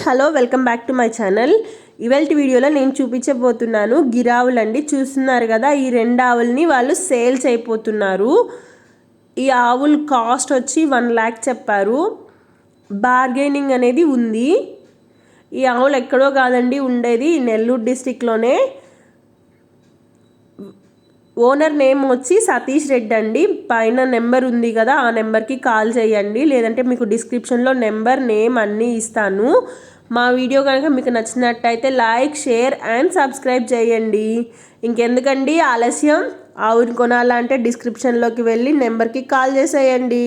Hello welcome back to my channel. ఇవాల్టి వీడియోలో నేను చూపించబోతున్నాను గిరావులండి. చూస్తున్నారు కదా, ఈ 2 ఆవుల్ని వాళ్ళు సేల్ చేయబోతున్నారు. ఈ ఆవుల కాస్ట్ వచ్చి 1 lakh చెప్పారు. బార్గెనింగ్ అనేది ఉంది. ఈ ఆవులు ఎక్కడో కాదండి ఉండేది, నెల్లూరు డిస్టిక్లోనే. ఓనర్ నేమ్ వచ్చి సతీష్ రెడ్డి అండి. పైన నెంబర్ ఉంది కదా, ఆ నెంబర్కి కాల్ చేయండి, లేదంటే మీకు డిస్క్రిప్షన్లో నెంబర్ నేమ్ అన్నీ ఇస్తాను. మా వీడియో కనుక మీకు నచ్చినట్టయితే లైక్, షేర్ అండ్ సబ్స్క్రైబ్ చేయండి. ఇంకెందుకండి ఆలస్యం, ఆవుని కొనాలంటే డిస్క్రిప్షన్లోకి వెళ్ళి నెంబర్కి కాల్ చేసేయండి.